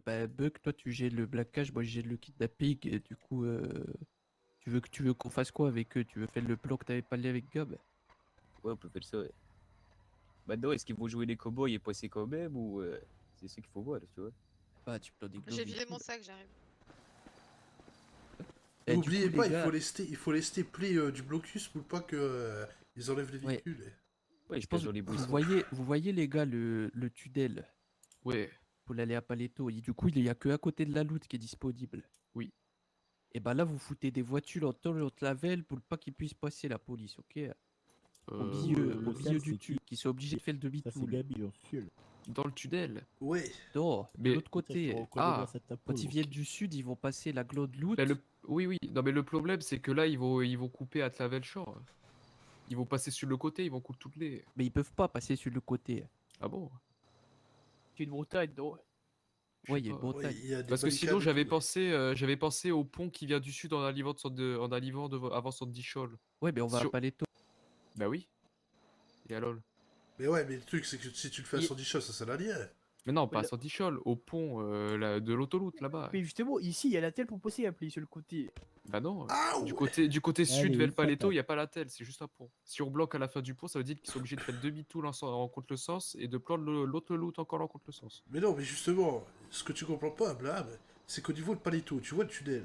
Bah, Buck, toi tu gères le blackage, moi je gère le kidnapping, et du coup, tu veux qu'on fasse quoi avec eux? Tu veux faire le plan que t'avais parlé avec Gab? Ouais, on peut faire ça, ouais. Maintenant, est-ce qu'ils vont jouer les cowboys et passer quand même ou c'est ce qu'il faut voir, tu vois? Bah, tu prends des J'ai gloves et vidé tout, mon là. sac, j'arrive. Du coup, N'oubliez les pas, gars, il faut lester pli du blocus pour pas que ils enlèvent les ouais, véhicules. Ouais, je je cache pense, dans les vous buissons. voyez, vous voyez les gars, le tunnel Ouais, pour aller à Paletto, et du coup, il y a que à côté de la loot qui est disponible. oui. Et bah là, vous foutez des voitures en temps de Lavel pour pas qu'ils puissent passer la police, ok? Au milieu, Euh, au Le milieu sale, du c'est tube, qui? qui sont obligés de faire le Ça, c'est demi-tour. Gabi, en ciel. Dans le tunnel. Ouais. Non, de Mais l'autre Putain, je te côté, reconnais ah, grâce à ta peau. quand ils viennent du sud, ils vont passer la glande bah, loot. oui, oui. Non, mais le problème, c'est que là, ils vont couper à Clavel Shore. Ils vont passer sur le côté, ils vont couper toutes les. Mais ils peuvent pas passer sur le côté. Ah bon? C'est une montagne, non? Je Ouais, sais il y a une pas. Ouais, montagne. il y a des Parce que sinon, barricades et tout. Ouais. j'avais pensé au pont qui vient du sud en arrivant avant Sandy-Shoal. Ouais, mais on va à Sur... Paletto. Bah oui. Et à LOL. Mais ouais, mais le truc, c'est que si tu le fais à Il- 110 choses, ça sert à rien. Mais non, pas à Voilà. Sandy-Shoal, au pont de l'autoroute là-bas. Mais justement, ici, il y a la telle pour passer appli sur le côté. Bah non. Ah Du ouais. côté sud Allez, vers une le Paletto, patate. il n'y a pas la telle, c'est juste un pont. Si on bloque à la fin du pont, ça veut dire qu'ils sont obligés de faire demi-tour en contre le sens et de prendre l'autre loot encore en contre le sens. Mais non, mais justement, ce que tu comprends pas, Blab, c'est qu'au niveau de Paletto, tu vois le tunnel.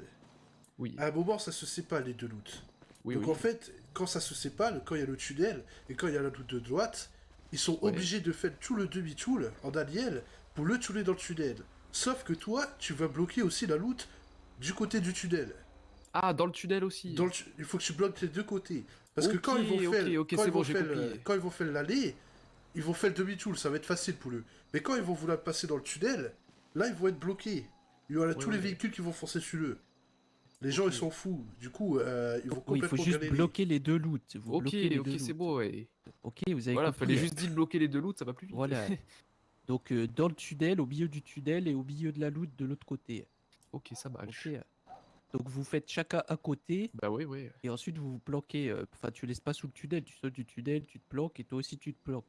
Oui, À un moment, ça se sépare les deux loots. oui, Donc oui. en fait, quand ça se sépare, quand il y a le tunnel et quand il y a la loot de droite, ils sont Ouais. obligés de faire tout le demi-tour en Daniel pour le tunnel dans le tunnel. Sauf que toi, tu vas bloquer aussi la loot du côté du tunnel. Ah, dans le tunnel aussi. Il faut que tu bloques les deux côtés. Parce que Ok, quand ils vont faire, ok, quand c'est ils bon, vont j'ai faire, compris. quand ils vont faire l'allée, ils vont faire le demi-tour, ça va être facile pour eux. Mais quand ils vont vouloir passer dans le tunnel, là ils vont être bloqués. Il y aura tous les ouais. véhicules qui vont foncer sur eux. Les gens ils sont fous. Du coup, ils vont Oui, il faut complètement juste galérer. bloquer les deux loots. Vous Ok, bloquez les deux ok, c'est loots. bon, ouais. Ok, vous avez Voilà, compris. fallait juste dire de bloquer les deux loots, ça va plus vite. Voilà. Donc, dans le tunnel, au milieu du tunnel et au milieu de la loot de l'autre côté. Ok, ça marche. Ok. Donc, vous faites chacun à côté. Bah ouais, ouais. Et ensuite, vous vous planquez. Enfin, tu laisses pas sous le tunnel. Tu sautes du tunnel, tu te planques. Et toi aussi, tu te planques.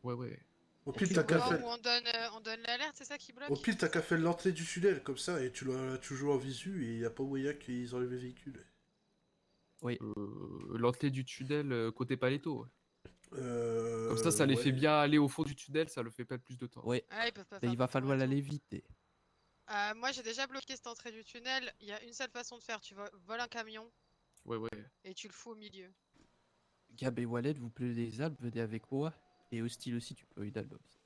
Ouais, ouais. Au pire, Ok, t'as ouais. qu'à Non, faire... ou on donne l'alerte, c'est ça qui bloque? Au pire, t'as qu'à faire l'entrée du tunnel, comme ça, et tu l'as toujours en visu, et y a pas moyen qu'ils enlèvent les véhicules. Oui. L'entrée du tunnel côté Paletto. Comme ça les Ouais. fait bien aller au fond du tunnel, ça le fait perdre plus de temps. Ouais. Ah, ils peuvent pas Mais faire il va demi-tour falloir et tout. l'aller vite. Moi, j'ai déjà bloqué cette entrée du tunnel. Il y a une seule façon de faire. Tu voles un camion Ouais, ouais. et tu le fous au milieu. Gab et Wallet, vous pleurez des Alpes, venez avec moi. Et Hostile aussi, tu peux aider aussi.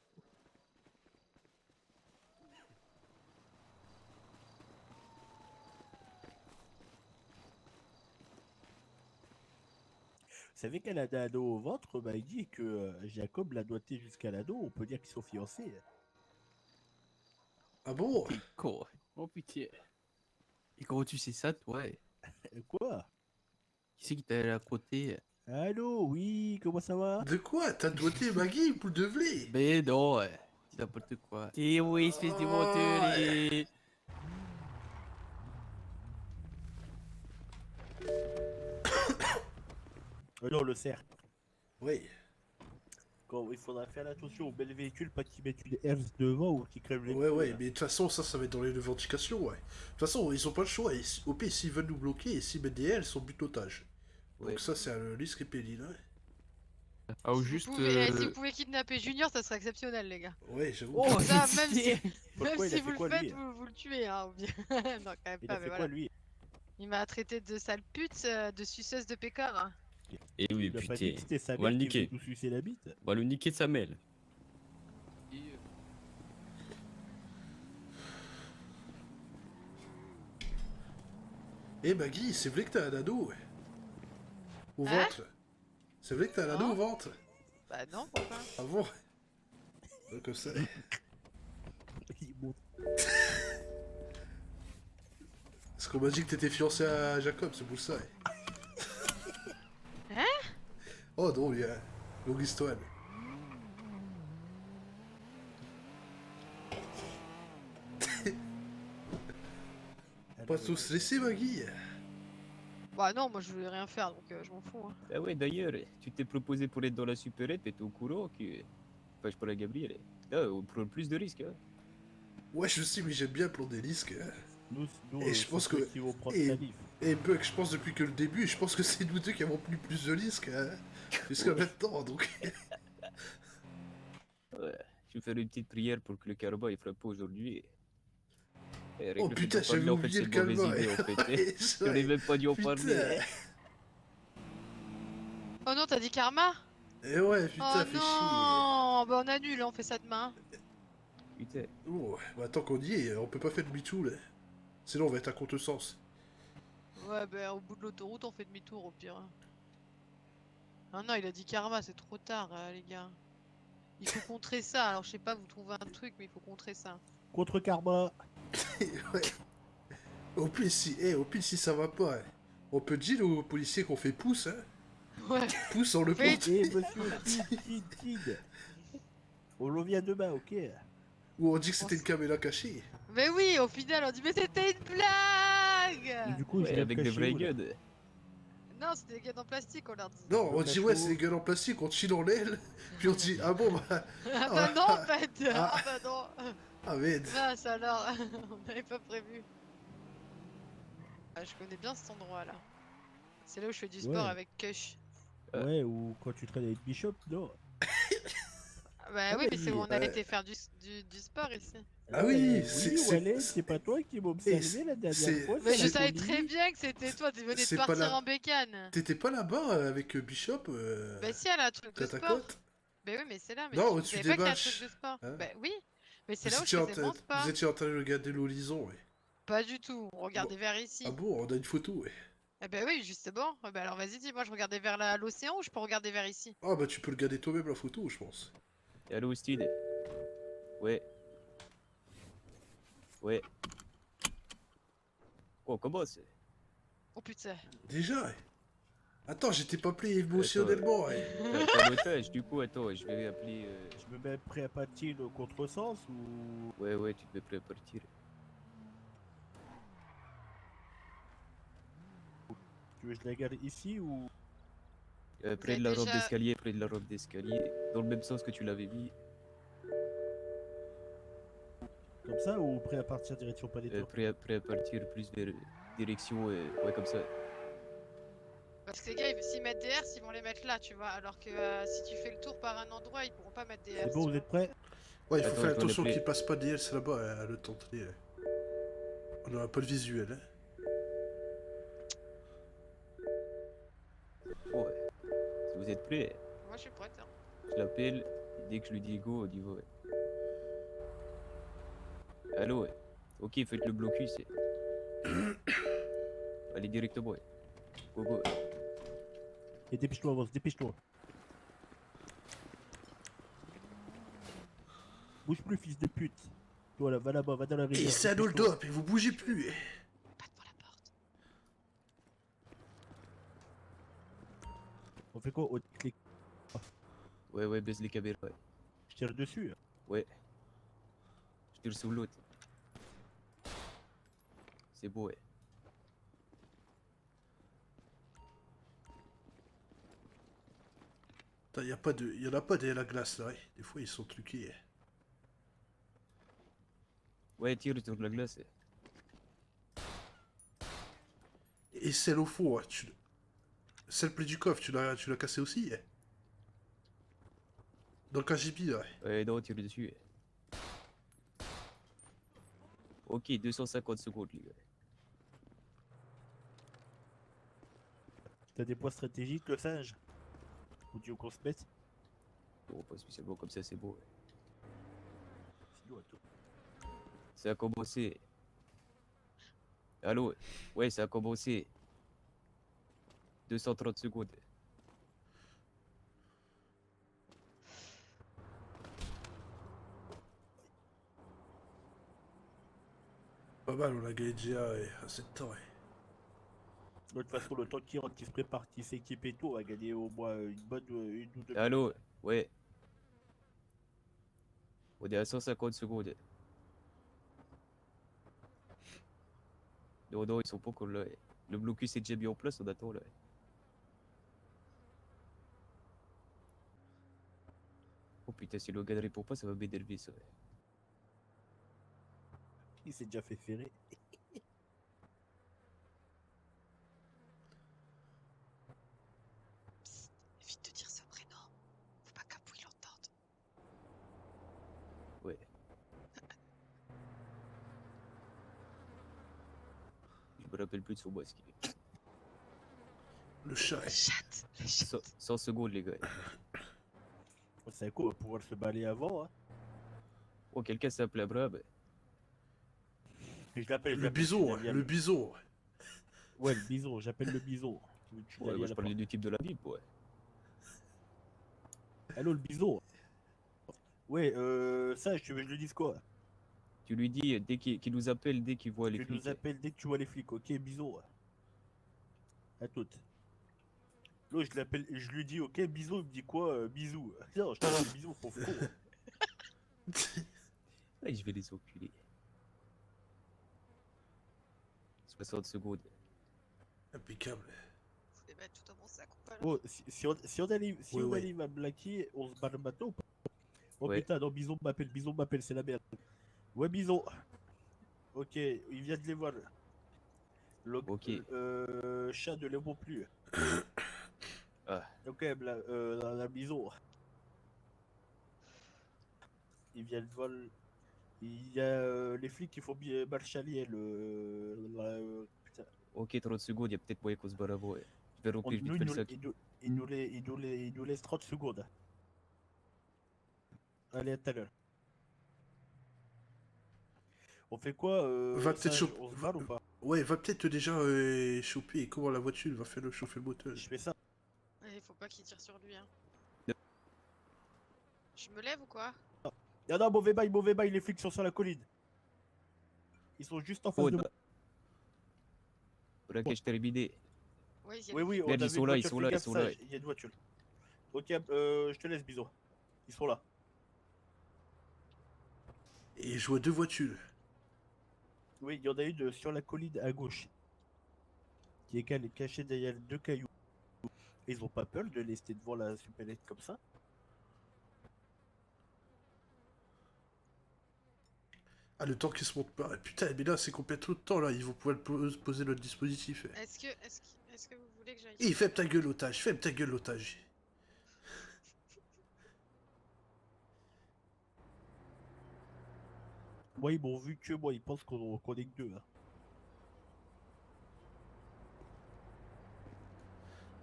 Vous savez qu'elle a un ado au ventre, bah, il dit que Jacob l'a doigté jusqu'à l'ado, on peut dire qu'ils sont fiancés. Ah bon? T'es con. Oh pitié. Et comment tu sais ça, toi? Quoi? Qui c'est qui t'a à côté? Allô, oui, comment ça va? De quoi? T'as doigté Maggie pour de vrai? Mais non, c'est n'importe quoi. Et oui, espèce de menteur et... Non, le cerf. Oui. Quand il faudra faire attention aux belles véhicules, pas qu'ils mettent une herse devant ou qu'ils crèvent les Ouais, pneus, ouais, là. mais de toute façon, ça va être dans les revendications, ouais. De toute façon, ils ont pas le choix. Au pire, s'ils veulent nous bloquer et s'ils mettent des ailes, ils sont but d'otage. Ouais. Donc ça, c'est un risque et péril, hein. Ah, ou Si juste. vous pouvez, si vous pouvez kidnapper Junior, ça serait exceptionnel, les gars. Ouais, j'avoue. Oh, Ça, même si, pitié. même Pourquoi, il a si fait vous le quoi, faites, lui? vous le tuez, hein. ou bien- non, quand même Il pas, a mais fait voilà. quoi, lui? Il m'a traité de sale pute, de suceuse de pécard. Et oui, Il a pas dit putain. que c'était sa On va mère le qui voulait niquer. nous sucer la bite? On va le niquer de sa mêle. Eh Maggie, c'est vrai que t'as un ado, ouais. Au Hein? ventre. C'est vrai que t'as un ado Non. au ventre. Bah non, pourquoi? Ah bon? Ouais, comme ça. Il monte. Parce qu'on m'a dit que t'étais fiancé à Jacob, c'est pour ça. Hein? Oh non, il y a longue histoire. Pas tous laisser, Maggie. Bah non, moi je voulais rien faire, donc je m'en fous. Hein. Ah ouais, d'ailleurs, tu t'es proposé pour être dans la supérette, mais t'es au courant que. Enfin, je parle à Gabriel. Là, on prend plus de risques, hein. Ouais, je sais, mais j'aime bien le plan d'hélice. Nous Et je pense c'est ceux que- qui vont prendre et- Salif. Et Buck, je pense depuis que le début, je pense que c'est nous deux qui avons pris plus de risques jusqu'à maintenant, donc... Ouais. Je vais faire une petite prière pour que le karma il frappe pas aujourd'hui. Et Oh règle le fait putain, d'en j'avais parler, en fait, oublié c'est le une mauvaise calma. idée, en fait. Ouais, c'est J'en ai vrai. même pas dû en Putain. parler. Oh non, t'as dit karma? Et ouais, Oh putain, fais chier. non! Bah on annule, on fait ça demain. Putain. Oh, bah tant qu'on y est, on peut pas faire demi-tour, là. Sinon, on va être à contresens. Ouais, bah au bout de l'autoroute, on fait demi-tour au pire. Ah non, il a dit karma, c'est trop tard, les gars. Il faut contrer ça. Alors, je sais pas, vous trouvez un truc, mais il faut contrer ça. Contre Karma. Ouais. Au pire, si ça va pas, hein, on peut dire aux policiers qu'on fait pouce, hein. Ouais. Pouce, on le Fais- porte. Eh monsieur, Tid. On revient demain, ok? Ou on dit que c'était une caméra cachée. Mais oui, au final, on dit, mais c'était une Et blague! du coup, Ouais, je l'ai avec des caché vrais où, là guns. Non, c'était des gars en plastique, on leur dit. Non, on Le dit ouais, cachot. c'est des gueules en plastique, on chie dans l'aile, puis on dit ah bon bah. Ah bah non, en fait! Ah. Ah bah non! Ah merde. Mince alors, on n'avait pas prévu. Ah, je connais bien cet endroit là. C'est là où je fais du sport Ouais. avec Kush. Ouais, ou quand tu traînes avec Bishop, non? Ah bah Ah oui, bah mais c'est oui, où on a ouais. été faire du sport ici. Ah oui, Ouais, c'est- oui, c'est- Wallet, c'est pas toi qui m'as Et observé la dernière c'est- fois. Mais sur je les savais colis. très bien que c'était toi, tu venais de C'est pas partir la- en bécane. T'étais pas là-bas avec Bishop Bah si, elle a un truc de côte à sport. côte. Bah oui, mais c'est là, mais Non, vous au-dessus savez des pas qu'il y a un bâches. truc de sport. Hein. Bah oui, mais c'est Vous là où je étiez en faisais mon train- sport. vous étiez en train de regarder l'horizon, ouais. Pas du tout, on regardait vers ici. Ah bon, on a une photo, ouais. Eh bah oui, justement. Ouais, bah alors vas-y, dis-moi, je regardais vers l'océan ou je peux regarder vers ici? Ah bah tu peux regarder toi-même la photo, je pense. Allô, Steve. Ouais. Ouais. Oh, on commence. Oh putain. Déjà, ouais. Attends, j'étais pas pris émotionnellement, ouais. T'as un otage, du coup, attends, je vais appeler. Je me mets prêt à partir au contresens ou... Ouais, ouais, tu te mets prêt à partir. Tu veux que je la garde ici ou... Près avez de la rampe déjà- d'escalier, près de la rampe d'escalier. Dans le même sens que tu l'avais mis. Comme ça ou prêt à partir direction Palais Tour? Prêt à partir plus vers direction. Ouais, comme ça. Parce que les gars, s'ils mettent des herses, ils vont les mettre là, tu vois. Alors que si tu fais le tour par un endroit, ils pourront pas mettre des C'est herses. bon, tu vous êtes prêts? Ouais, il faut Attends, faire je dois attention l'appeler. qu'il passe pas des c'est là-bas, le temps de On n'aura pas le visuel, hein. Oh, ouais. Si vous êtes prêts, vois. Moi, je suis prête. Hein. je l'appelle. Et dès que je lui dis go, on y va. Ouais. Allô, ouais. Ok, faites le blocus. Allez directement, ouais. Go, go. Et dépêche-toi, avance, dépêche-toi. Bouge plus, fils de pute. Toi là, va là-bas, va dans la Et rivière. c'est un dépêche-toi. hold-up, et vous bougez plus. Pas devant la porte. On fait quoi? On clique. Ouais, baisse les caméras, ouais. Je tire dessus. Ouais. Je tire sur l'autre. C'est beau, ouais. Putain, y en a pas des à la glace, là, ouais. Des fois, ils sont truqués. Ouais, tire sur la glace. Ouais. Et celle au fond, hein, celle près du coffre, tu l'as cassé aussi, hein. Dans le KGB, là, ouais. Ouais, non, tire dessus. Ouais. Ok, 250 secondes, les gars. T'as des points stratégiques, le singe? Ou tu veux qu'on se mette? Bon, pas spécialement comme ça, c'est beau. Ouais. Sinon, attends. Ça a commencé. Allô? Ouais, ça a commencé. 230 secondes. Pas mal, on a gagné déjà, ouais, à 7 ans, ouais. De toute façon, le temps qu'il rentre, qu'il se prépare, qu'il s'équipe et tout, on va gagner au moins une bonne une ou deux. Allô? Ouais. On est à 150 secondes. Non, ils sont pas encore là. Ouais. Le blocus est déjà mis en place, on attend là. Ouais. Oh putain, si le gars ne répond pas, ça va m'énerver ça. Ouais. il s'est déjà fait ferrer. Psst, évite de dire ce prénom. Faut pas qu'Abou il l'entende. Ouais. Je me rappelle plus de son masque. Le chat. La chatte, la chatte. 100 secondes, les gars. C'est quoi, on va pouvoir se balayer avant, hein. Oh, quelqu'un s'appelle Abraham. Je l'appelle, Le bison, le bison. Ouais, le bison, j'appelle le bison. Ouais, moi je parlais du type de la Bible, ouais. Allô, le bison. Ouais, ça, tu veux que je lui dise quoi? Tu lui dis dès qu'il nous appelle, dès qu'il voit les Tu flics. nous appelles dès que tu vois les flics, ok, bison. À toutes. L'autre, je l'appelle, je lui dis, ok, bison, il me dit quoi? Bisous. Non, je t'appelle bison, pauvre con. Ouais, je vais les enculer. 60 secondes. Impeccable. Faut les mettre tout dans mon sac ou pas là? Oh, si on arrive, si Ouais, on ouais. arrive à blaquer, on se barre maintenant ou pas? Oh Ouais. putain, non, bison m'appelle, c'est la merde. Ouais, bison. Ok, il vient de les voir. Ok. Chat ne les voit plus. Ah. Ok, la bison. Il vient de voir. Il y a les flics qui font bien marchaler putain. Ok, 30 secondes, il y a peut-être moyen qu'on se barre avant. Ouais. Je vais remplir Nous, vite fait le sac. il nous laisse 30 secondes. Allez, à tout à l'heure. On fait quoi Va peut-être Sage, choper. on se barre ou pas? Ouais, va peut-être déjà choper comment la voiture va faire le chauffer le moteur. Je fais ça. Il faut pas qu'il tire sur lui, hein. Non. Je me lève ou quoi? Ah non, mauvais bail, les flics sont sur la colline. Ils sont juste en face Oh, de bah. moi. Braquage terminé. Ouais, il y a Oui, oui, on Merde, a ils vu sont une là, ils voiture, sont fais là, ils gaffe, sont Sage, là. il y a une voiture. Ok, je te laisse, bisous. Ils sont là. Et je vois deux voitures. Oui, il y en a une sur la colline à gauche. Qui est cachée derrière deux cailloux. Ils ont pas peur de laisser devant la supélette comme ça? Ah, le temps qu'ils se montent pas. Putain, mais là, c'est complètement de temps, là. Ils vont pouvoir poser notre dispositif. Est-ce que vous voulez que j'aille? Et ferme ta gueule, otage. Ferme ta gueule, otage. Moi, ils m'ont vu que moi, ils pensent qu'on est que deux. Hein.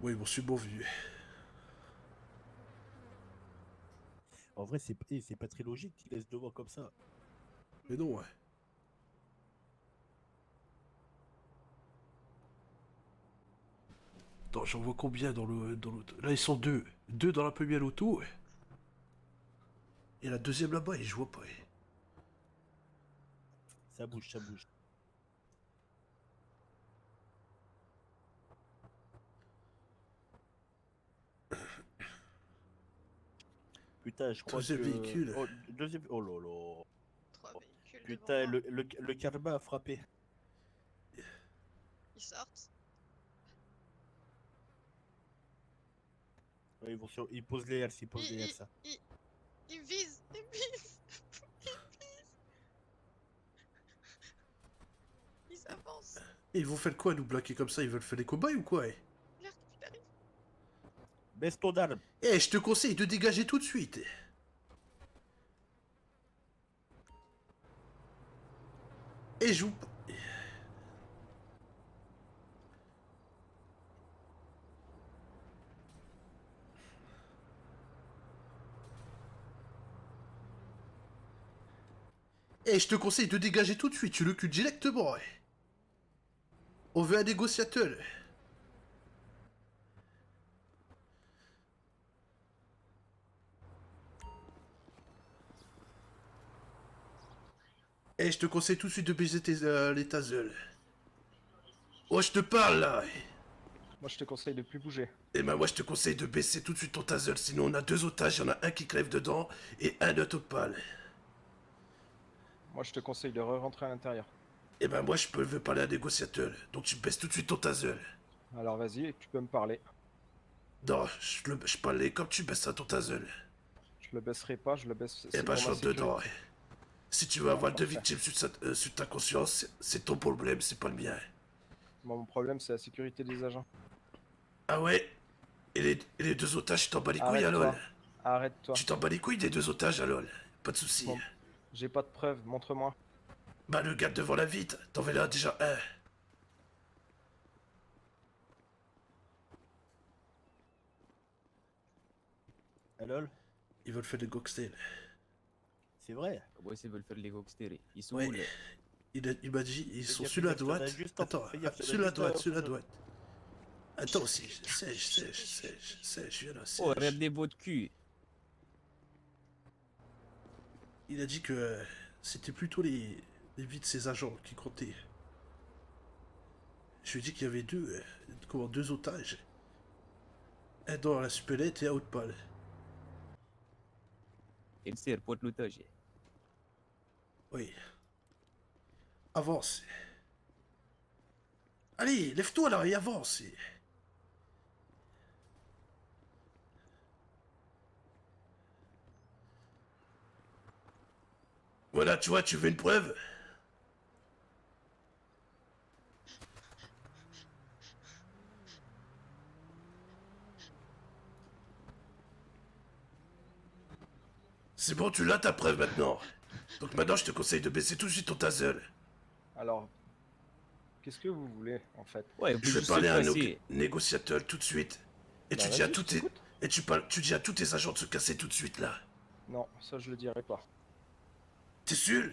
Oui, bon, c'est bon vu. En vrai, c'est pas très logique qu'ils laissent devant comme ça. Mais non, ouais. Attends, j'en vois combien dans l'auto? Là, ils sont deux. Deux dans la première auto. Et la deuxième là-bas, et je vois pas. Ça bouge, ça bouge. Putain, je crois Deuxième que... véhicule. Oh, deuxième... Oh là là. 3 véhicules Putain, devant moi. le karma a frappé. Ils sortent. Ouais, ils posent les airs, ils posent les airs, ça. Ils me visent. Ils me visent. Ils avancent. Et ils vont faire quoi, nous bloquer comme ça? Ils veulent faire des cobayes ou quoi? Merde, il arrive. Baisse ton arme. Eh, je te conseille de dégager tout de suite. Et je vous... Eh, je te conseille de dégager tout de suite, tu le cules directement. On veut un négociateur. Eh, je te conseille tout de suite de baiser les tasels. Oh, je te parle là. Moi, je te conseille de plus bouger. Eh ben, moi, je te conseille de baisser tout de suite ton taser, sinon on a deux otages, il y en a un qui crève dedans et un de topal. Moi, je te conseille de re-rentrer à l'intérieur. Eh ben, moi, je veux parler à un négociateur, donc tu baisses tout de suite ton taser. Alors, vas-y, tu peux me parler. Non, je parlais comme tu baisses ton taser. Je le baisserai pas, je le baisse. Eh c'est ben, pour je ma rentre dedans. sécurité. Si tu veux avoir deux parfait. victimes sur ta conscience, c'est ton problème, c'est pas le mien. Moi, mon problème, c'est la sécurité des agents. Ah ouais? Et les deux otages, tu t'en bats les couilles, Arrête-toi. Alol? Arrête-toi. Tu t'en bats les couilles des deux otages, Alol? Pas de soucis. Bon, j'ai pas de preuves, montre-moi. Bah, le gars devant la vitre, t'en verras déjà un. Alol, Ils veulent faire des cocktails. c'est vrai. Ouais, ils veulent faire les gangsters. Ils sont Ouais. où là? Il m'a dit, ils sont gaffe, sur la fais gaffe, y'en a droite. juste en- Attends, fais gaffe, y'en a sur la juste droite, en- sur la droite. Attends aussi, sèche, viens là, Oh, sèche. regardez votre cul. Il a dit que c'était plutôt les vies de ses agents qui comptaient. Je lui ai dit qu'il y avait deux otages. Un dans la supélette et un autre pâle. Elle sert, porte l'otage. Oui. Avance. Allez, lève-toi là et avance. Voilà, tu vois, tu veux une preuve? C'est bon, tu l'as ta preuve maintenant. Donc maintenant, je te conseille de baisser tout de suite ton taser. Alors, qu'est-ce que vous voulez, en fait? Ouais, vous Je vais juste parler se à un casser. négociateur tout de suite. Et Bah, tu dis à vas-y, tous je tes... t'écoute. Et tu dis à tous tes agents de se casser tout de suite là. Non, ça, je le dirai pas. T'es sûr?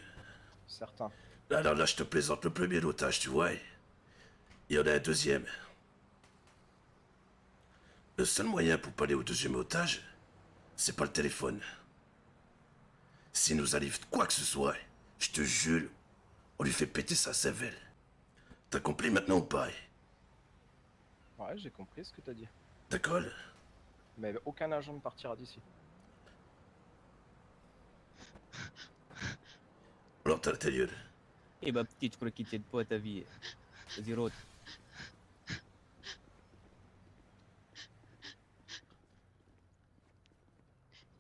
Certain. Alors là, je te plaisante le premier otage, tu vois. Il y en a un deuxième. Le seul moyen pour parler au deuxième otage, c'est pas le téléphone. S'il nous arrive quoi que ce soit, je te jure, on lui fait péter sa cervelle. T'as compris maintenant ou pas? Ouais, j'ai compris ce que t'as dit. D'accord? Mais aucun agent ne partira d'ici. Alors t'as ta gueule. Eh ma petite, je crois qu'ils tiennent pas à ta vie. Vas-y, rote.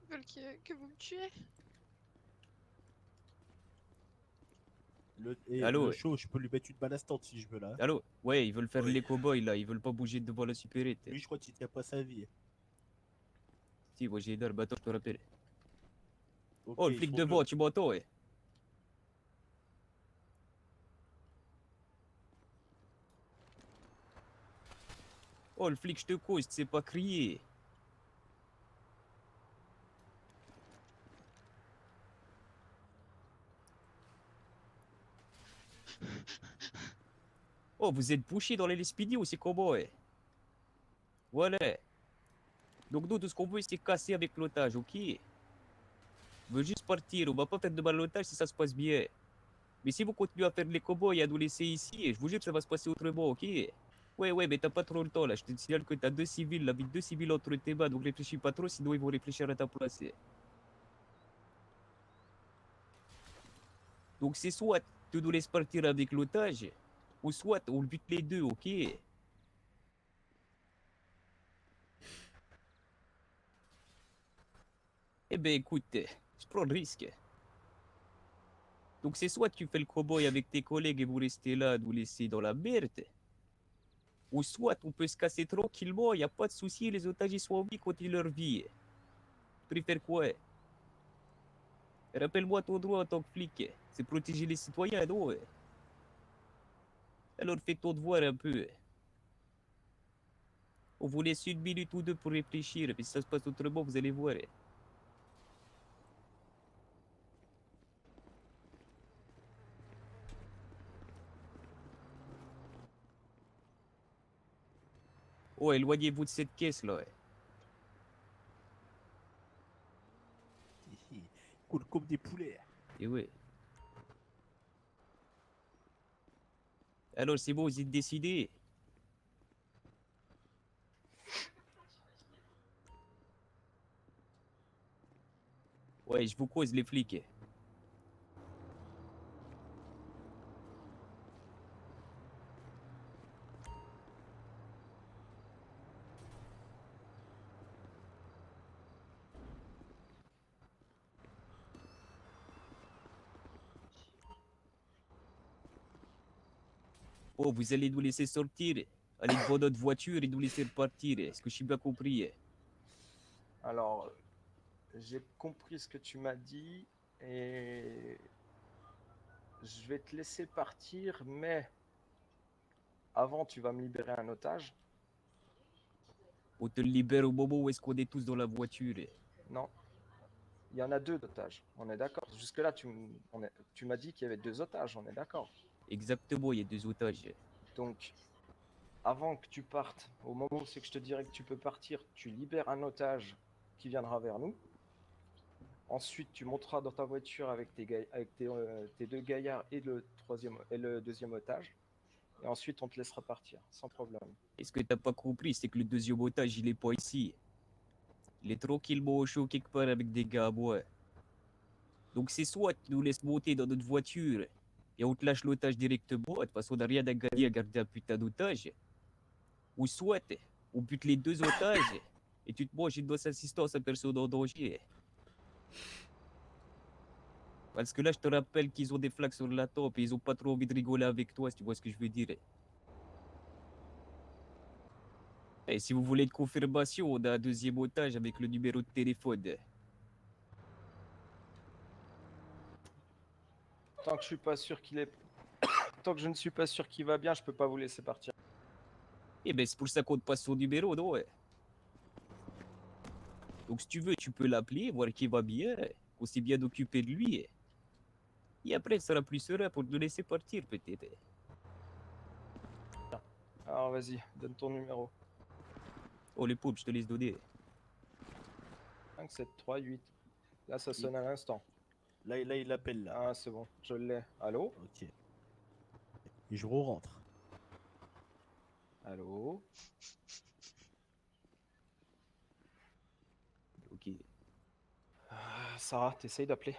Ils veulent que vous me tuez. Allô, le ouais. show, je peux lui mettre une balle instantante si je veux là. Allô? Ouais, ils veulent faire Oui. les cowboys là, ils veulent pas bouger devant la supérette. Lui, je crois qu'il tient pas sa vie. Si, moi j'ai d'armes, attends, je te rappelle. Ok, Oh, le ils flic sont devant, deux. tu m'entends, ouais? Oh, le flic, je te cause, tu sais pas crier. Oh, vous êtes bouché dans les SPD ou c'est comment, ouais? Voilà. Donc nous, tout ce qu'on veut, c'est casser avec l'otage, ok? On veut juste partir, on va pas faire de mal à l'otage si ça se passe bien. Mais si vous continuez à faire les combos et à nous laisser ici, je vous jure que ça va se passer autrement, ok? Ouais, mais t'as pas trop le temps là. Je te signale que t'as deux civils, la vie de deux civils entre tes mains, donc réfléchis pas trop, sinon ils vont réfléchir à ta place. Donc c'est soit tu nous laisses partir avec l'otage, ou soit on le bute les deux, ok? Eh ben écoute, je prends le risque. Donc c'est soit tu fais le cowboy avec tes collègues et vous restez là, nous laisser dans la merde. Ou soit on peut se casser tranquillement, y a pas de souci, les otages ils sont en vie, continuent leur vie. Tu préfères quoi? Rappelle-moi ton droit en tant que flic, c'est protéger les citoyens, non? Alors fais ton devoir un peu. On vous laisse une minute ou deux pour réfléchir, mais si ça se passe autrement, vous allez voir. Oh, éloignez-vous de cette caisse là. Ils coulent comme des poulets. Et ouais. Alors c'est bon, vous êtes décidés? Ouais, je vous cause les flics. Oh, vous allez nous laisser sortir. Allez devant notre voiture et nous laisser repartir. Est-ce que je suis bien compris? Alors, j'ai compris ce que tu m'as dit et je vais te laisser partir, mais avant, tu vas me libérer un otage. On te libère au moment où est-ce qu'on est tous dans la voiture. Non, il y en a 2 d'otages. On est d'accord. Jusque-là, tu m'as dit qu'il y avait 2 otages. On est d'accord. Exactement, il y a 2 otages. Donc, avant que tu partes, au moment où c'est que je te dirai que tu peux partir, tu libères un otage qui viendra vers nous. Ensuite, tu monteras dans ta voiture avec tes 2 gaillards et le deuxième otage. Et ensuite, on te laissera partir, sans problème. Et ce que t'as pas compris, c'est que le deuxième otage, il est pas ici. Il est tranquillement au chaud quelque part avec des gars à moi. Donc c'est soit tu nous laisses monter dans notre voiture et on te lâche l'otage directement, de toute façon on n'a rien à gagner à garder un putain d'otage. Ou soit on bute les 2 otages et tu te manges une grosse assistance à personne en danger. Parce que là je te rappelle qu'ils ont des flaques sur la tempe et ils ont pas trop envie de rigoler avec toi si tu vois ce que je veux dire. Et si vous voulez une confirmation, on a un deuxième otage avec le numéro de téléphone. Tant que je suis pas sûr qu'il est... Tant que je ne suis pas sûr qu'il va bien, je peux pas vous laisser partir. Eh ben c'est pour ça qu'on te passe son numéro, non? Donc si tu veux, tu peux l'appeler, voir qu'il va bien, qu'on s'est bien occupé de lui. Et après, ça sera plus serein pour nous laisser partir, peut-être. Alors vas-y, donne ton numéro. Oh, les pauvres, je te laisse donner. 5, 7, 3, 8. Là, ça sonne à l'instant. Là, il appelle là. Ah, c'est bon, je l'ai. Allô? Ok. Et je re-rentre. Allô? Ok. Sarah, t'essayes d'appeler?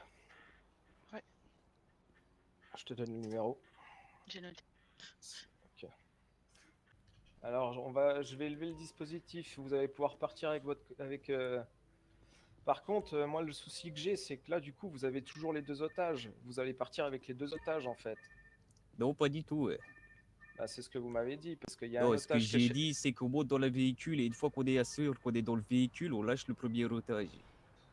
Ouais. Je te donne le numéro. J'ai noté. Ok. Alors, je vais élever le dispositif. Vous allez pouvoir partir avec. Par contre, moi, le souci que j'ai, c'est que là, du coup, vous avez toujours les 2 otages. Vous allez partir avec les 2 otages, en fait. Non, pas du tout. Bah, c'est ce que vous m'avez dit, parce qu'il y a un Non, ce que otage j'ai caché. dit, c'est qu'on monte dans le véhicule et une fois qu'on est sûr qu'on est dans le véhicule, on lâche le premier otage.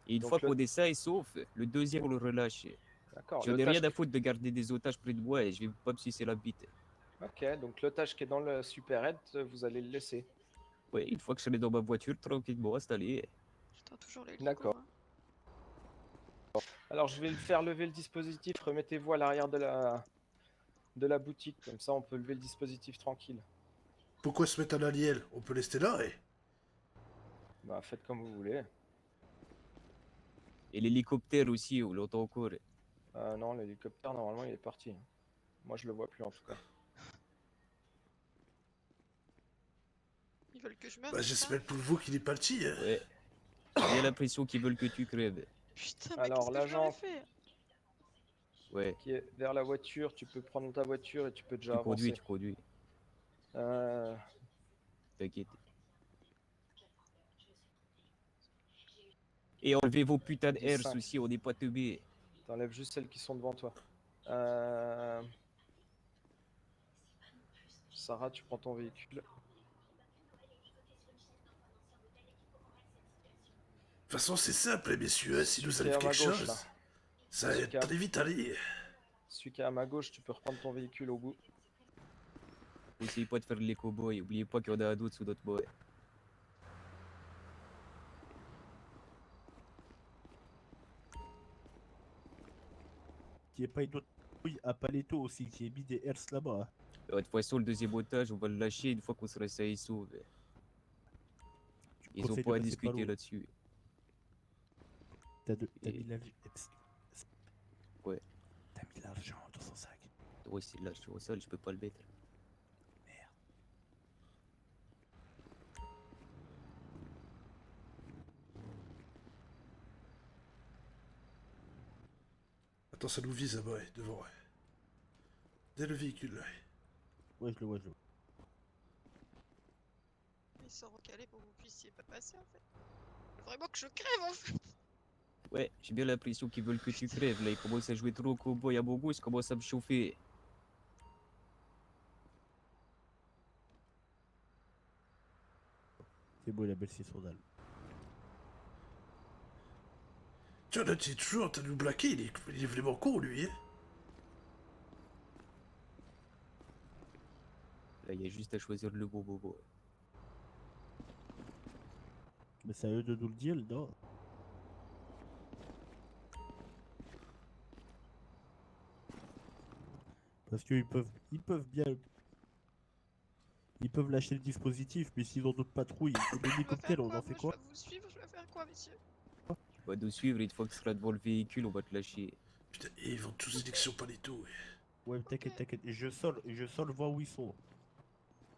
Et une Donc fois le- qu'on est sain et sauf, le deuxième, on le relâche. D'accord. J'en ai l'otage rien à qui- foutre de garder des otages près de moi et je vais pas me sucer la bite. Ok, donc l'otage qui est dans le supérette, vous allez le laisser. Ouais, une fois que je serai dans ma voiture, tranquillement installé. J'attends toujours l'hélico. D'accord. hein. Alors, je vais le faire lever le dispositif. Remettez-vous à l'arrière de la boutique. Comme ça, on peut lever le dispositif tranquille. Pourquoi se mettre à l'aliel? On peut rester là, eh? Bah, faites comme vous voulez. Et l'hélicoptère aussi, on l'entend encore. Non, l'hélicoptère, normalement, il est parti. Moi, je le vois plus, en tout cas. Ils veulent que je meure. Bah c'est ça j'espère pour vous qu'il est parti, hein. Ouais. J'ai bien l'impression qu'ils veulent que tu crèves. Putain, mais Alors, qu'est-ce que je leur ai l'agent fait? Ouais, qui est vers la voiture, tu peux prendre ta voiture et tu peux déjà tu conduis, avancer. tu conduis. Euh, T'inquiète. Et enlevez vos putains de 10-5. airs aussi, on n'est pas teubés. T'enlèves juste celles qui sont devant toi. Sarah, tu prends ton véhicule. De toute façon, c'est simple, messieurs, hein. Si nous Celui qui est arrive à ma quelque gauche, chose, là. ça va Celui qui être a- très vite aller. Celui qui est à ma gauche, tu peux reprendre ton véhicule au bout. Essayez pas de faire les cowboys, oubliez pas qu'il y en a un d'autre sous notre bois. Qu'il n'y ait pas une autre couille à Paletto aussi, qui ait mis des hertz là-bas. De toute façon, le deuxième otage, on va le lâcher une fois qu'on sera sain et sauve. Tu Ils ont conseilles de pas à passer discuter l'eau. là-dessus. T'as Et- mis Ouais. T'as mis l'argent dans son sac. Ouais, c'est là, je suis au sol, je peux pas le mettre. Merde. Attends, ça nous vise là-bas, ouais, devant, ouais. Dès le véhicule, ouais. Ouais, je le vois, je le vois. Ils sont recalés pour que vous puissiez pas passer en fait. Vraiment que je crève en fait. Ouais, j'ai bien l'impression qu'ils veulent que tu crèves. Là, ils commencent à jouer trop au cowboy à mon goût, ça commence à me chauffer. C'est beau, il a baissé son dalle. Tu vois, là, tu es toujours en train de nous blaquer, il est vraiment con, lui, hein. Là, il y a juste à choisir le bon bobo. Mais c'est à eux de nous le dire, non? Parce qu'ils peuvent bien. Ils peuvent lâcher le dispositif, mais s'ils ont d'autres patrouilles, Je dois l'hélicoptère, faire on quoi, en fait moi, quoi? Je dois vous suivre, je dois faire quoi, messieurs? Tu vas nous suivre et une fois que tu seras devant le véhicule, on va te lâcher. Putain, et ils vont tous élection pas les tout, ouais. Ouais, mais t'inquiète, t'inquiète. Je sors le voir où ils sont.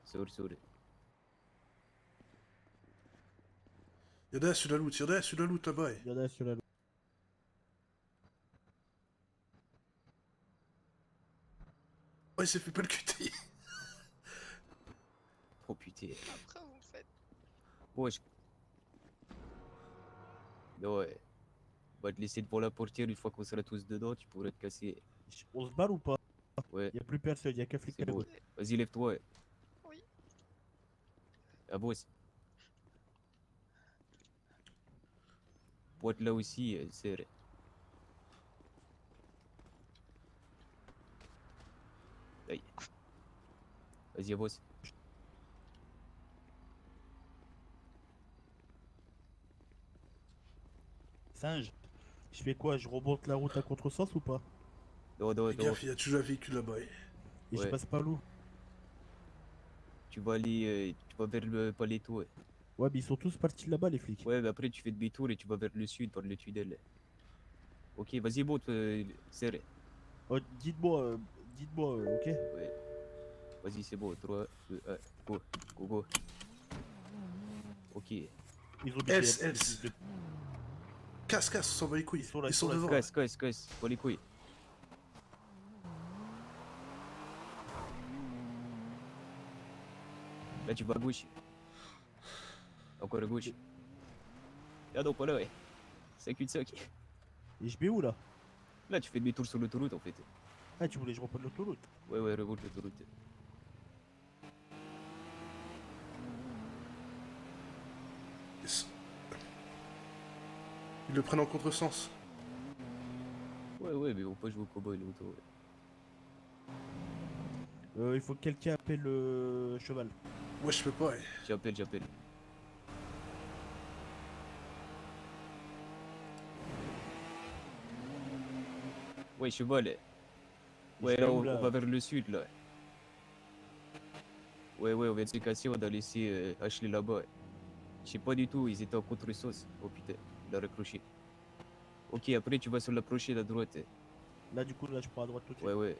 Sors, sors. Y'en a un sur la loot, y'en a un sur la loot là-bas, ouais. Il y en a un sur la. Oh, il s'est fait pas le cuter. Oh putain. Après, vous me faites. Ouais, non, ouais. On va te laisser devant la portière une fois qu'on sera tous dedans, tu pourrais te casser. On se barre ou pas? Ouais, Y a plus personne, y a qu'un flic c'est à bon. gauche. Vas-y, lève-toi. Ouais. Oui. Ah, boss. Pointe là aussi, serre. Aïe. Vas-y, boss. Singe. Je fais quoi? Je remonte la route à contresens ou pas? Non, non, Fais non. gaffe, il y a toujours un véhicule là-bas, ouais. Et je Ouais. passe par l'où? Tu vas aller, tu vas vers le paletto. Ouais. Ouais, mais ils sont tous partis là-bas, les flics. Ouais, mais après tu fais demi-tour et tu vas vers le sud, par le tunnel. Ok, vas-y, bon, serre. Oh, dites-moi, ok? Ouais. Vas-y, c'est bon. 3, 2, 1, go. Go, go. Ok. Ils ont mis Else, des- else. de- Casse, casse, on s'en bat les couilles. Ils sont là, Ils ils sont sont là, devant. Casse, casse, casse. Pas les couilles. Là, tu vas à gauche. Encore à gauche. Ah non, pas là, ouais. C'est un cul-de-sac. Et je vais où là? Là, tu fais demi-tour sur l'autoroute, en fait. Ah, tu voulais que je reprenne l'autoroute? Ouais, ouais, remonte l'autoroute. Yes. Ils le prennent en contresens. Ouais, ouais, mais on peut jouer au cowboy, l'auto. Ouais. Il faut que quelqu'un appelle le cheval. Moi, je peux pas, ouais. J'appelle, j'appelle. Ouais, cheval. Ouais, Je là, vais où, on là va vers le sud, là. Ouais, ouais, on vient de se casser, on a laissé Ashley là-bas. Ouais. Je sais pas du tout, ils étaient en contre-sauce. Oh putain, il a raccroché. Ok, après tu vas sur la prochaine à droite. Là, du coup, là, je prends à droite tout de suite. Ouais, ouais.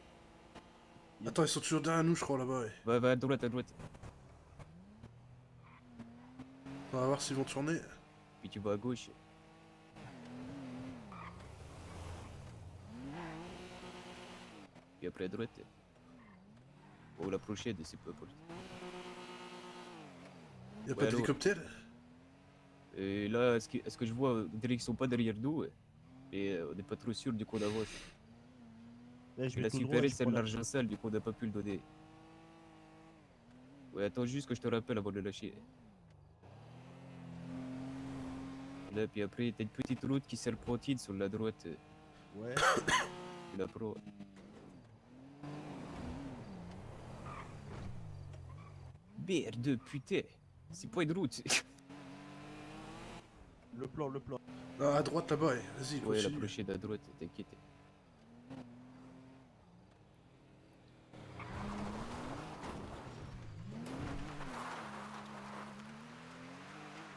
Attends, ils sont toujours derrière nous, je crois, là-bas, ouais. Va à droite, à droite. On va voir s'ils vont tourner. Puis tu vas à gauche. Puis après à droite. Oh, la prochaine, c'est peu importe. Y a Ouais, pas alors. d'hélicoptère? Et là, est-ce que je vois, on dirait qu'ils sont pas derrière nous, ouais. Et on n'est pas trop sûr du coup d'avance. Là, je Et vais la tout droit, Super je 8, c'est prends la- l'argent sale, du coup on n'a pas pu le donner. Ouais, attends juste que je te rappelle avant de le lâcher. Là, puis après, t'as une petite route qui serpentine sur la droite. Ouais. Tu la prends. Merde, putain. C'est pas une route. Le plan, le plan. Ah, à droite, là-bas, ouais. Vas-y, Ouais, la continue. prochaine à droite, t'inquiète.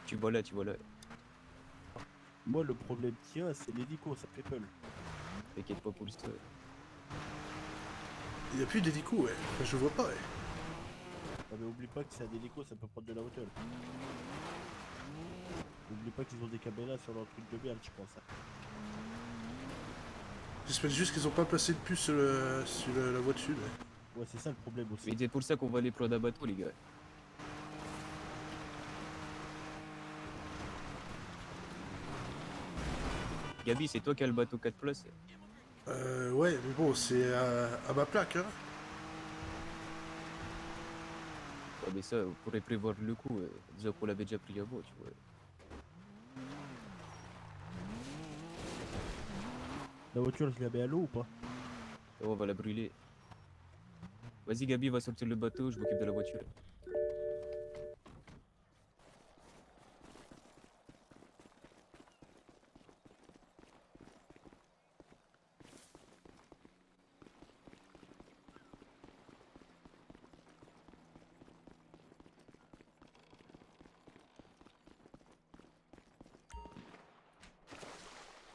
Tu vois là, tu vois là. Moi, le problème qu'il y a, c'est l'hélico, ça fait peur. T'inquiète pas pour ça. Y a plus d'hélico, ouais. Enfin, je vois pas, ouais. Ah, mais oublie pas que c'est un hélico, ça peut prendre de la hauteur. Oublie pas qu'ils ont des caméras sur leur truc de merde, je pense. Hein. J'espère juste qu'ils ont pas placé de puce sur, la voie dessus, ouais. Ouais, c'est ça le problème aussi. Mais c'est pour ça qu'on va aller prendre un bateau, les gars. Gabi, c'est toi qui as le bateau 4 places. Ouais, mais bon, c'est à ma plaque, hein. Ouais, mais ça, on pourrait prévoir le coup, disons qu'on l'avait déjà pris avant, tu vois. La voiture, je la mets à l'eau ou pas? Et on va la brûler. Vas-y, Gabi, va sortir le bateau, je m'occupe de la voiture.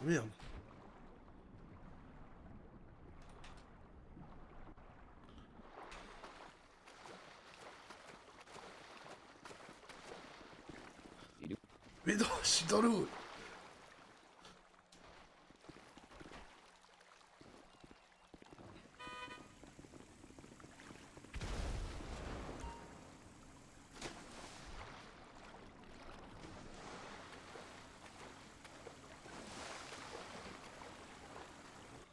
Merde. Il est où? Mais non, je suis dans l'eau.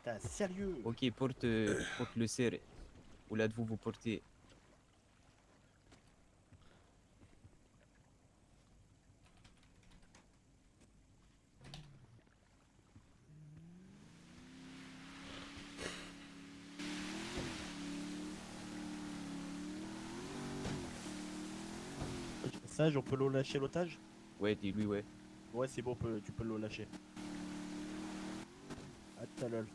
T'es sérieux? Ok, porte le serre. Où là de vous portez. Sage, on peut le lâcher l'otage? Ouais, dis-lui, ouais. Ouais, c'est bon, tu peux le lâcher. À tout à l'heure.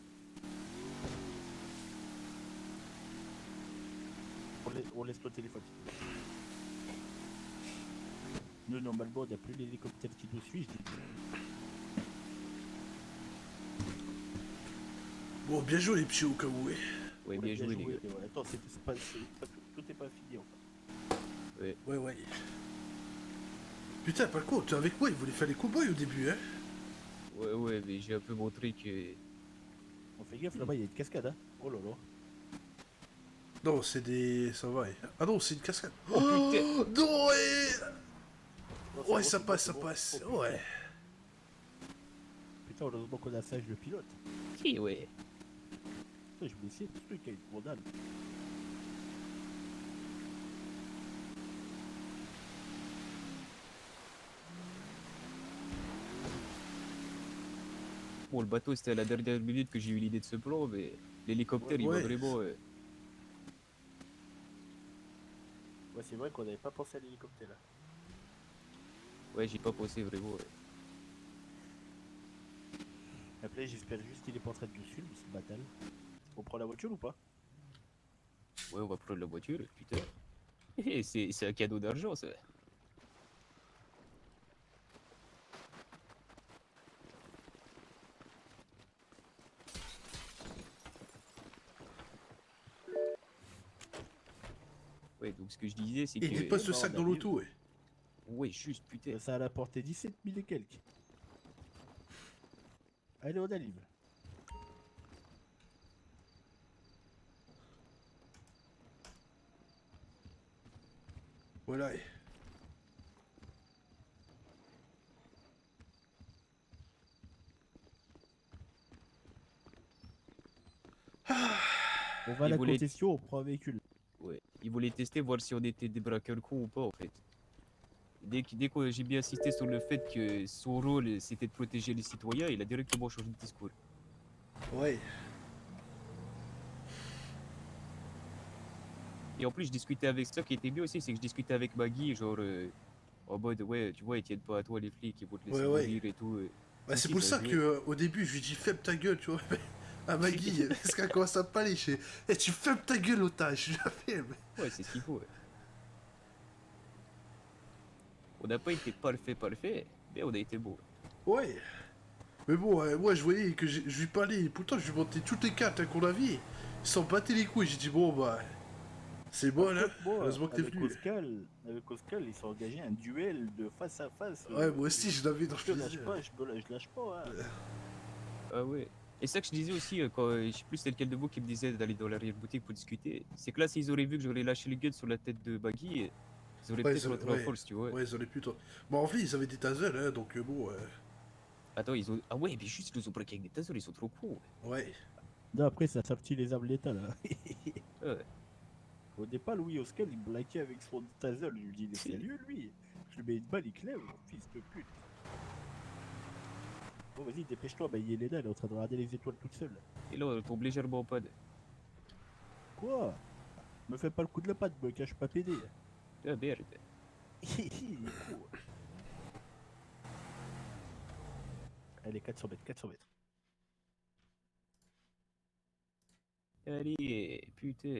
On laisse le téléphone. Nous, normalement, il n'y a plus l'hélicoptère qui nous suit. Je dis. Bon, bien joué les petits au cas où. Ouais, bien joué, les gars. Ouais, attends, tout est pas fini encore. Ouais. Putain, par contre, avec moi, il voulait faire les cowboys au début, hein. Ouais, mais j'ai un peu montré que... On fait gaffe, là-bas, il y a une cascade, hein. Oh là là. Non, c'est des... Ça va. Ah non, c'est une cascade. Oh, putain. Non, ouais. Non, c'est Ouais, bon, ça c'est passe, ça bon, c'est bon. passe. Oh, putain. Ouais. Putain, heureusement qu'on a Sage le pilote. Si, ouais. Putain, je vais essayer ce truc avec mon âne. Bon, le bateau, c'était à la dernière minute que j'ai eu l'idée de ce plan, mais l'hélicoptère, il Ouais. va vraiment... Ouais, c'est vrai qu'on n'avait pas pensé à l'hélicoptère là. Ouais, j'y pas pensé vraiment, ouais. Après, j'espère juste qu'il est pas en train de nous suivre, ce bâtard. On prend la voiture ou pas? Ouais, on va prendre la voiture, putain. Eh, c'est un cadeau d'argent, ça. Ouais, donc ce que je disais, c'est Et que... il passe le non, sac on dans a l'auto, ouais. Ouais, juste, putain. Ça a rapporté 17 000 et quelques. Allez, on arrive. Voilà. On va à Il la voulait- concession, on prend un véhicule. Ouais, il voulait tester, voir si on était des braqueurs cons ou pas, en fait. Dès que j'ai bien insisté sur le fait que son rôle, c'était de protéger les citoyens, il a directement changé de discours. Ouais. Et en plus, je discutais avec ça qui était bien aussi, c'est que je discutais avec Maggie, genre, en mode, ouais, tu vois, ils tiennent pas à toi, les flics, ils vont te laisser Ouais. mourir et tout. Bah, c'est Si, pour t'as ça joué. que au début, je lui dis ferme ta gueule, tu vois. À Maggie, parce qu'elle commence à pas lécher. Eh, tu fermes ta gueule, otage. Je la ferme. Ouais, c'est ce qu'il faut, ouais. On n'a pas été parfait, mais on a été beau. Ouais. Mais bon, moi, je voyais que je lui parlais. Pourtant, je lui montais toutes les cartes hein, qu'on avait. Ils s'en battaient les couilles. J'ai dit, bon, bah. C'est bon, là. Heureusement que t'es venu. Avec Oscar, ils sont engagés un duel de face à face. Ouais, moi aussi, je l'avais dans Je le lâche plaisir. pas, je lâche pas. Hein. Ah ouais. Et ça que je disais aussi, quand je sais plus c'est lequel de vous qui me disait d'aller dans l'arrière-boutique pour discuter, c'est que là, s'ils auraient vu que j'aurais lâché le gun sur la tête de Baggy, ils auraient Ouais, peut-être rentré en force, tu vois. Ouais, ils en aient plutôt. Bon, en fait, ils avaient des tasers, hein, donc bon. Attends, ils ont. Ah ouais, mais juste, ils nous ont braqué avec des tasers, ils sont trop cons. Ouais. Non, après, ça a sorti les armes létales. Là. Ouais. Au départ, Louis Oscar, il me blaquait avec son taser. Je lui dis, il est sérieux, lui. Je lui mets une balle, il crève, fils de pute. Bon, vas-y, dépêche-toi, bah, Yelena, elle est en train de regarder les étoiles toute seule. Et là, t'es légèrement pas de. Quoi? Me fais pas le coup de la patte, me cache pas pédé. Ah merde. Il est con. Allez, 400 mètres, 400 mètres. Allez, putain.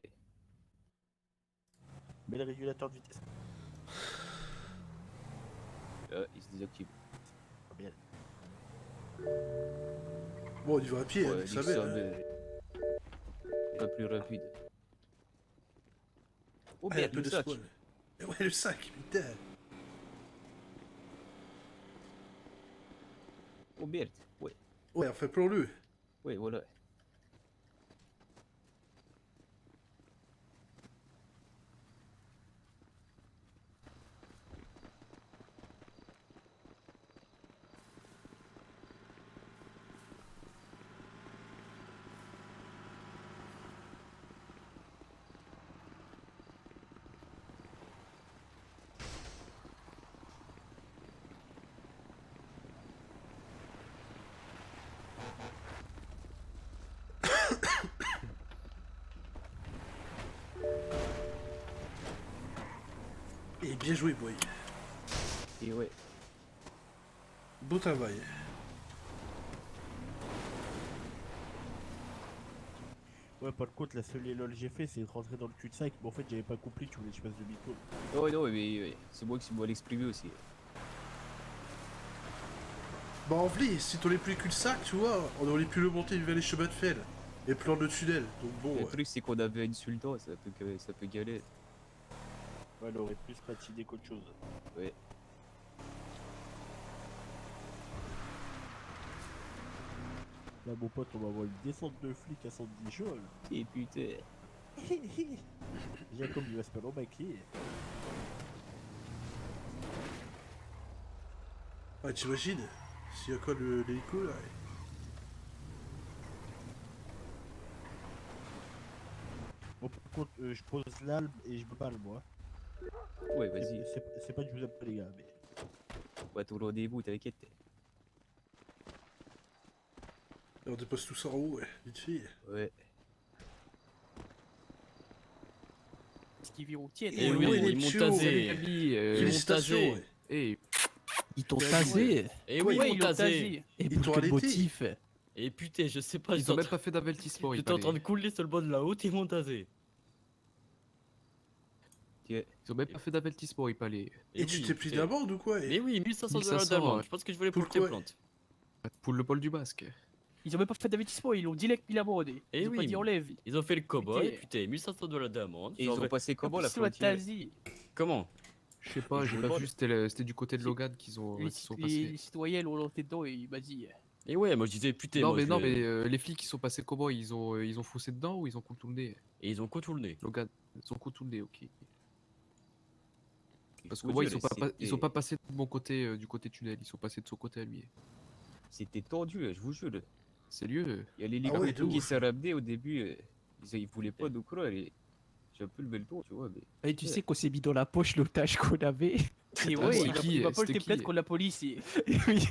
Mets le régulateur de vitesse. Ah, il se désactive. Pas bien. Bon, on y va à pied, hein, Ouais, vous savez. Nixon, hein. pas plus rapide. Oh Ah, y a merde, peu le de sac. spoil. Eh ouais, le sac, putain. Oh merde. Ouais, Ouais, enfin, plomb-le. ouais, voilà. Et bien joué, boy. Et ouais. Beau travail. Ouais, par contre, la seule lol que j'ai fait, c'est de rentrer dans le cul-de-sac. Mais en fait, j'avais pas compris que tu voulais que je fasse demi-tour. Oh non, mais ouais, c'est moi qui suis mal exprimé aussi. Bah, en vrai, si t'aurais plus le cul-de-sac, tu vois, on aurait pu le monter vers les chemins de fer. Et plan de tunnel. Donc bon, Le truc, c'est qu'on avait insultant, ça peut galer. Ouais, elle aurait plus patiné qu'autre chose. Ouais. Là, mon pote, on va avoir une descente de flics à Saint-Dijon. Et putain. Jacob, il va se faire embarquer. ah, t'imagines s'il y a quoi l'hélico là. Bon, par contre, je pose l'albe et je me parle, moi. Ouais, vas-y. C'est pas que je vous aime pas, les gars, mais. Ouais, ton rendez-vous, t'inquiète. Et on dépose tout ça en haut, ouais, vite fait. Ouais. Ce qui vit routier. Et Eh ouais, oui, les ils m'ont tuyaux, tasé. les Gabi, Félicitations, ils m'ont tasé. ouais. Eh, Ils t'ont Ouais, tasé. eh Quoi, oui, Ouais, ils ils m'ont l'ont tasé. tasé. Et Ils pour t'ont quel arrêté. motif? Et putain, je sais pas, Ils ils ont même pas fait d'avertissement. J'étais en train de couler sur le bord de la route, ils m'ont tasé. Tiens. Ils ont même pas fait d'avertissement, il fallait. Et tu t'es pris d'amende ou quoi? Mais oui, 1500 $1500, d'amende. Je pense que je voulais porter Pourquoi plainte. Pour le bol du basque. Ils ont même pas fait d'avertissement, ils l'ont direct mis l'amende. Eh Ils ont pas oui, dit enlève. Ils ont fait le cowboy, Putain. putain, 1500 d'amende. Et ils ont passé comment la Sur la frontière? Tasie. Comment? Je sais pas, Ils j'ai jouent pas le vu, bol. c'était du côté de Si. Logan qu'ils sont Les passés. citoyens l'ont lancé dedans et il m'a dit. Et ouais, moi je disais putain, Non, moi, mais, je non, vais- mais les flics qui sont passés comment ils ont foncé dedans ou ils ont contourné? Et ils ont contourné. Logan, ils ont contourné, ok. Parce que Faut moi, dire, ils sont pas passés de mon côté, du côté tunnel, ils sont passés de son côté à lui. C'était tendu, je vous jure. C'est lieu. Il y a les Ah ouais, licornes de qui ouf. s'est ramené au début. Ils voulaient pas nous croire. Et j'ai un peu levé le ton, tu vois. Mais... Et tu sais qu'on s'est mis dans la poche l'otage qu'on avait. Et Ah, ouais, c'est il va, qui, il va pas c'était jeter qui plainte contre la police. Et... Oui.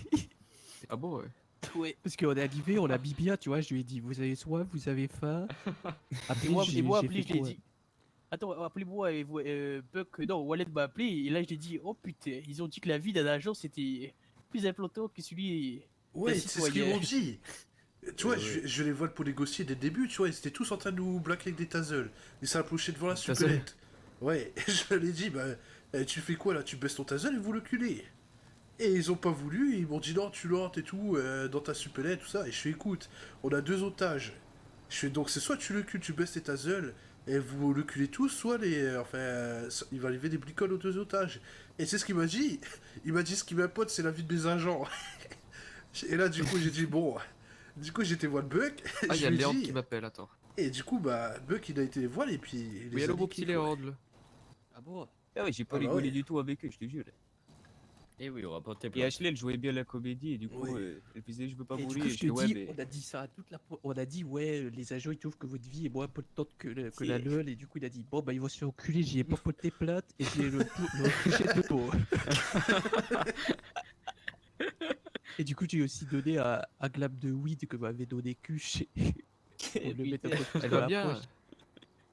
Ah bon, ouais. Ouais. Parce qu'on est arrivé, on a mis bien, tu vois, je lui ai dit, vous avez soif, vous avez faim. Après, Et moi, j'ai appelé, fait je l'ai quoi dit. Attends, appelez-moi et Buck, non, Wallet m'a appelé et là je l'ai dit, oh putain, ils ont dit que la vie d'un agent c'était plus important que celui. Ouais, des c'est ce qu'ils citoyens. m'ont dit. Tu vois, je les vois pour négocier dès le début, tu vois, ils étaient tous en train de nous blaquer avec des tasels. Ils s'approchaient devant la Taseul. supélette. Ouais, je leur ai dit, bah, tu fais quoi là? Tu baisses ton tazel et vous le culez. Et ils ont pas voulu, ils m'ont dit non, tu l'entres et tout, dans ta supélette, tout ça. Et je fais, écoute, on a 2 otages. Je fais, donc c'est soit tu le cules, tu baisses tes tasels, et vous le culez tous, soit il va arriver des bricoles aux 2 otages. Et c'est ce qu'il m'a dit. Il m'a dit, ce qui m'importe, c'est la vie de mes agents. Et là, du coup, j'ai dit, bon. Du coup, j'étais voir le Buck. Ah, il y a je lui ai Léandre dit- qui m'appelle, attends. Et du coup, bah, Buck, il a été les voir et puis. il les Oui, a allô, mon niqués, petit quoi. Léandre. Ah bon? Ah ouais, j'ai pas Ah bah rigolé ouais. du tout avec eux, je te jure. Et oui, on va porter Et plainte. Ashley, elle jouait bien la comédie, et du coup, Oui. elle faisait je veux pas Et du mourir. coup, Et je je te fais, ouais, dis, mais. on a dit ça à toute la. On a dit, ouais, les agents ils trouvent que votre vie est moins potente que la Si. leur. Et du coup, il a dit, bon, bah, ils vont se faire enculer. J'y ai pas porté plainte et j'ai touché de peau. Et du coup, j'ai aussi donné à Glab de weed que m'avait donné Cuche pour le mettre un peu plus Elle dans va la bien. poche.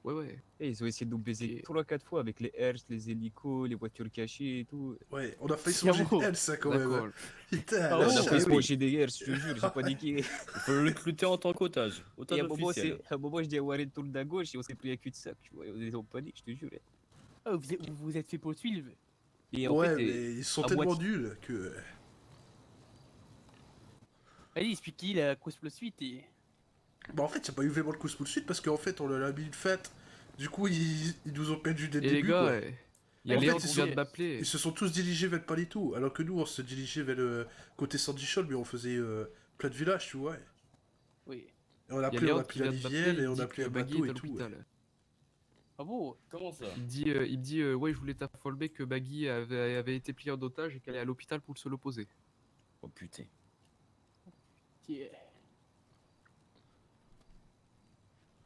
Ouais, ouais. Et ils ont essayé de nous baiser Et- 3-4 fois avec les Hertz, les hélicos, les voitures cachées et tout. Ouais, on a failli se Tiens, manger bon. une ça quand même. D'accord. hein. Putain, Ah la on a bon, failli se chatte. manger des Hertz, je te jure, j'ai pas dit qui. Il faut le recruter en tant qu'otage. Et Otage à un moment, officiel. à un moment, je dis à Warren, tourne à gauche et on s'est pris un cul-de-sac, tu vois. On est en panique, je te jure. Ah, vous vous êtes fait poursuivre. Et en Ouais, fait, mais ils sont à tellement moitié- nuls que. Allez, expliquez la cause pour suite et. Bah, en fait, il n'y a pas eu vraiment de coup de suite parce qu'en fait, on leur a mis une fête. Du coup, ils nous ont perdu dès le Et les début. gars, quoi. il y a En fait, Léon ils qui sont- vient de m'appeler. Ils se sont tous dirigés vers le Palito, alors que nous, on se dirigeait vers le côté Sandichol, mais on faisait plein de villages, tu vois. Et Oui. on a Il y a pris Léon la qui vient de Livière m'appeler. et Il on dit a pris que un Baggy bateau est et à tout. l'hôpital. Ah bon? Comment ça? Il me dit ouais, je voulais t'informer que Baggy avait été plié en otage et qu'elle est à l'hôpital pour se l'opposer. Oh putain. Tiens.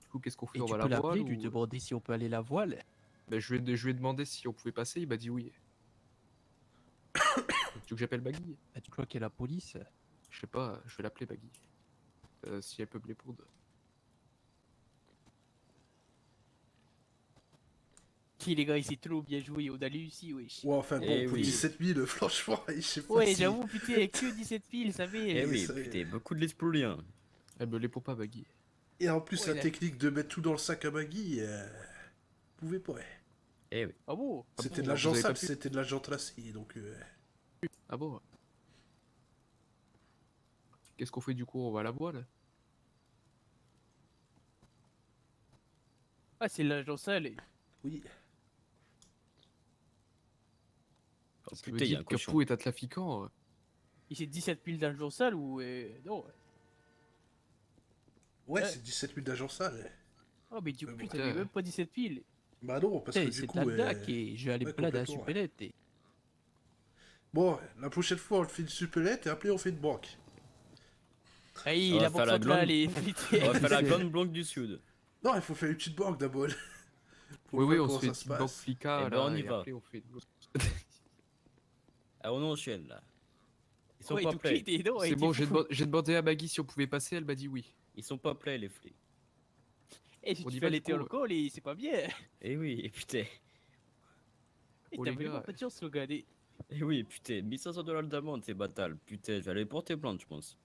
Du coup, qu'est-ce qu'on fait? Et On tu va peux la voile l'appeler, lui ou... demander si on peut aller la voile. Ben, je lui ai demandé si on pouvait passer, il m'a dit oui. Tu veux que j'appelle Baggy? Bah, tu crois qu'il y a la police? Je sais pas, je vais l'appeler Baggy. Si elle peut me répondre. Qui les gars, il s'est trop bien joué, on a réussi, wesh. Ouais, enfin bon, Eh pour oui. 17 000, franchement, je sais pas Ouais, si... j'avoue, putain, que 17 piles, ça fait. Eh oui, ça- putain, beaucoup de l'espoulien. Elle me répond pas, Baggy. Et en plus, Ouais, la là. technique de mettre tout dans le sac à Maggie, pouvait pas. Eh oui. Ah bon? C'était bon, de vous l'argent avez pas sale, pu c'était de l'argent tracé, donc... Ah bon? Qu'est-ce qu'on fait du coup? On va à la voile? Ah, c'est l'agent sale. Oui. Oh, Ça veut putain, il y a dire un que cochon. Pou est un trafiquant. Il s'est 17 piles d'agent sale ou. Non. Ouais, Ouais. c'est 17 000 d'argent sale. Oh, mais du coup, Mais bon. t'avais même pas 17 piles. Bah non, parce que Eh, du c'est coup... de la DAC et je vais aller me ouais, plaindre à la complètement, supélette. Et... Bon, la prochaine fois, on fait une supélette et après, on fait une banque. Aïe, On la va faire banque la centrale glande. est. On va faire la grande blanque du sud. Non, il faut faire une petite banque d'abord. Pour Oui, oui, voir on comment se fait une ça petite banque flica. Eh ben, là, on y et va. après, on fait... Ah, on enchaîne là. Ils sont Ouais, pas tout prêts. clit, non, C'est bon, j'ai demandé à Baggy si on pouvait passer, elle m'a dit oui. Ils sont pas prêts, les flics. Et si On y tu va, fais du l'été coup. en col, et c'est pas bien. Eh oui, et putain. Et Oh, t'as les vraiment gars. pas de chance, regardez. Eh oui, putain. $1500 d'amende, c'est batal. Putain, je vais aller porter plainte, je pense.